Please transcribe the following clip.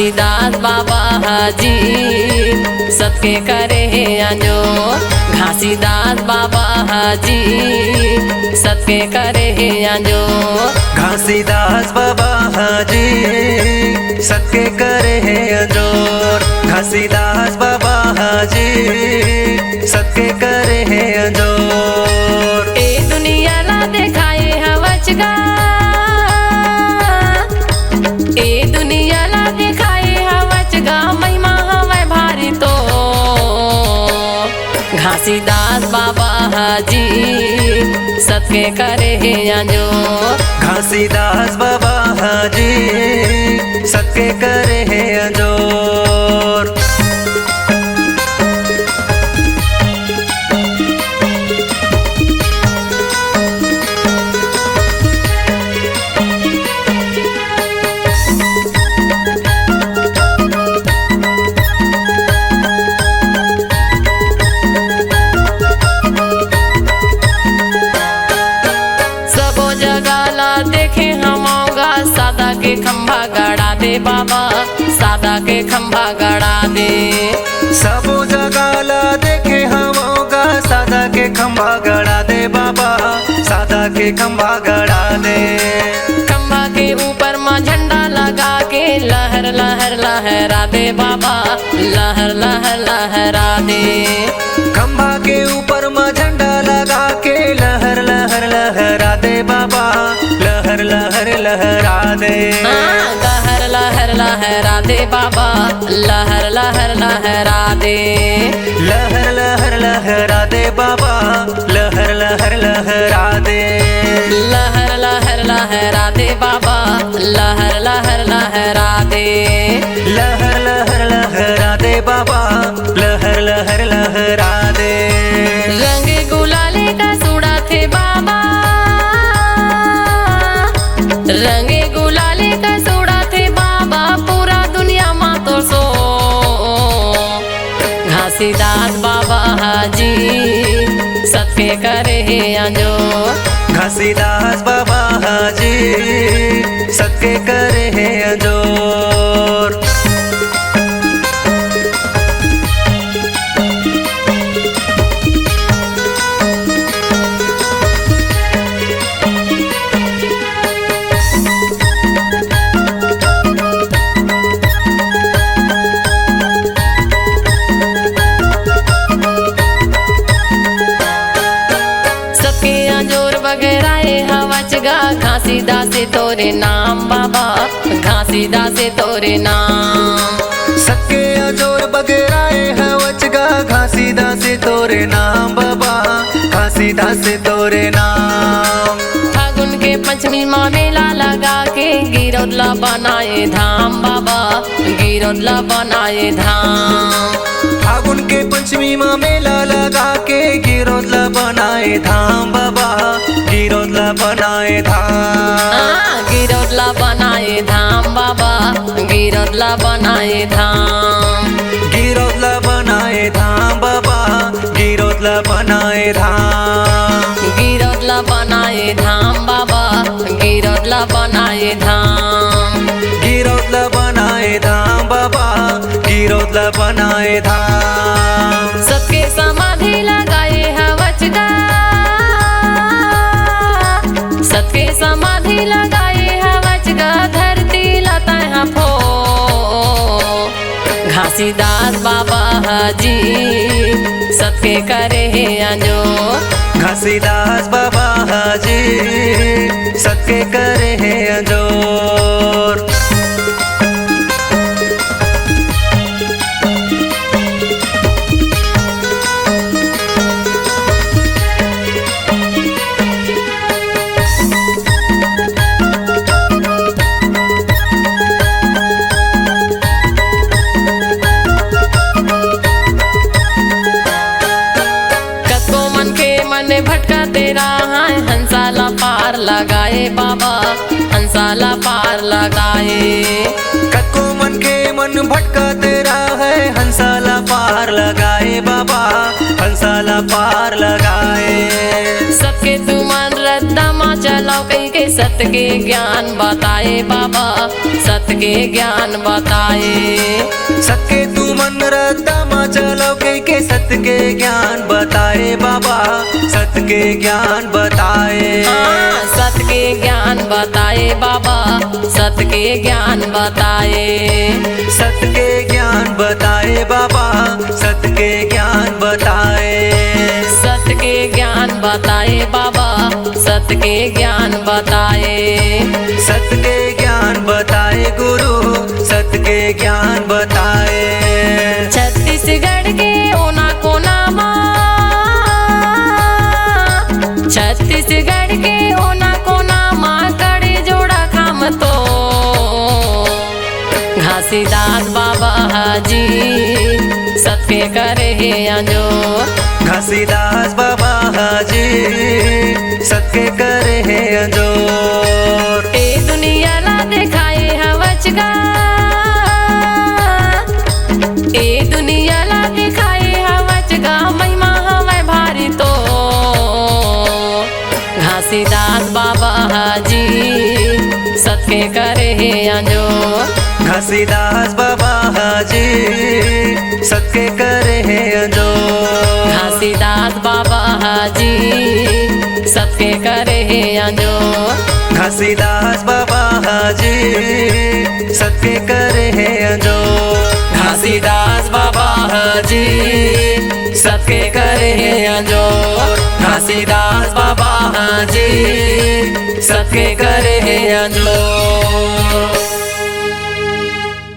घासीदास बाबा हाजी सबके करे अंजो। घासीदास बाबा हाजी सबके करे अंजो। घासीदास बाबा हाजी सबके करे अंजोर। घासीदास बाबा हाजी सबके करे अंजोर। ए दुनिया ला देखाए हवचगा, ए दुनिया ला देखाए हवचगा, महिमा हवे भारी तो। घासीदास बाबा हाजी सबके करे अंजो। घासीदास बाबा हाजी सबके करे अंजोर। खंभा गड़ा दे बाबा, सादा के खंभा गड़ा दे। सबो जगह ला देखे हमोगा, सादा के खंभा गड़ा दे बाबा, सादा के खंभा गड़ा दे। खंभा के ऊपर माँ झंडा लगा के लहर लहर लहरा दे बाबा, लहर लहर लहरा दे। खंभा के ऊपर माँ झंडा लगा के लहर लहर लहरा दे बाबा, लहर लहर लहरा दे। लहर लहर लहरा दे बाबा, लहर लहर लहरा दे। लहर लहर लहरा दे बाबा, लहर लहर लहरा दे। लहर लहर लहरा दे बाबा, लहर लहर लहरा दे। लहर लहर लहरा दे बाबा, लहर लहर लहरा दे। रंग गुलाले का सूड़ा थे बाबा, रंग गुलाले का सूड़ा थे बाबा, पूरा दुनिया माँ तो सो। घासीदास बाबा हाजी सबके करे अंजो। घासीदास बाबा हाजी सबके करे अंजोर। घासीदास तोरे नाम बाबा, घासीदास तोरे नाम। सबके अजोर बगराए हवचगा, घासीदास तोरे नाम बाबा, घासीदास तोरे नाम। फागुन के पंचमी माँ मेला लगा के गिरौदला बनाए धाम बाबा, गिरौदला बनाए धाम। फागुन के पंचमी माँ मेला लगा के गिरौदला बनाए धाम बाबा, गिरौदला बनाए धाम। गिरौदला बनाए धाम बाबा, गिरौदला बनाए धाम। गिरौदला बनाए धाम बाबा, गिरौदला बनाए धाम। गिरौदला बनाए धाम बाबा, गिरौदला बनाए धाम। गिरौदला बनाए धाम बाबा, गिरौदला बनाए धाम। सबके समाधि लगाए हवचगा, सबके समाधि लगाए हवचगा, धरती लता फो। घासीदास बाबा हाजी सबके करे अंजो। घासीदास बाबा हाजी सबके करे अंजोर। भटका तेरा है हंसाला पार लगाए बाबा, हंसाला पार लगाए। कको मन के मन भटका तेरा है हंसाला पार लगाए बाबा, हंसाला पार लगाए। सबके तू मन रद्दा माचा चलो कई के सत्य के ज्ञान बताए बाबा, सत्य के ज्ञान बताए। सत्य तू मन रद्दा चलो के सत्य के ज्ञान बताए बाबा, सत्य के ज्ञान बताए। सत्य के ज्ञान बताए बाबा, सत्य के ज्ञान बताए। सत्य के ज्ञान बताए बाबा, सत्य के ज्ञान बताए। सत्य के ज्ञान बताए बाबा, सत्य के ज्ञान बताए। सत्य के ज्ञान बताए गुरु, सत्य के ज्ञान बताए। छत्तीसगढ़ के ओना कोना माँ, छत्तीसगढ़ के ओना कोना माँ करे जोड़ा खाम तो घासीदास बाबा हाजी सत्य करे है अंजो। घासीदास बाबा हाजी सत्य करे है अंजोर। ए दुनिया ला दिखाए हवच गा, ए दुनिया ला दिखाए हवच गा, महिमा हवै भारी तो घासीदास बाबा हाजी सत्य करे है अंजो। घासीदास बाबा हाजी सत्य करे है अंजो। घासीदास बाबा हाजी सत्य करे है अंजो। घासीदास बाबा हाजी सत्य करे है अंजो। घासीदास बाबा हाजी सत्य करे है अंजो। घासीदास बाबा हाजी सत्य करे है अंजो।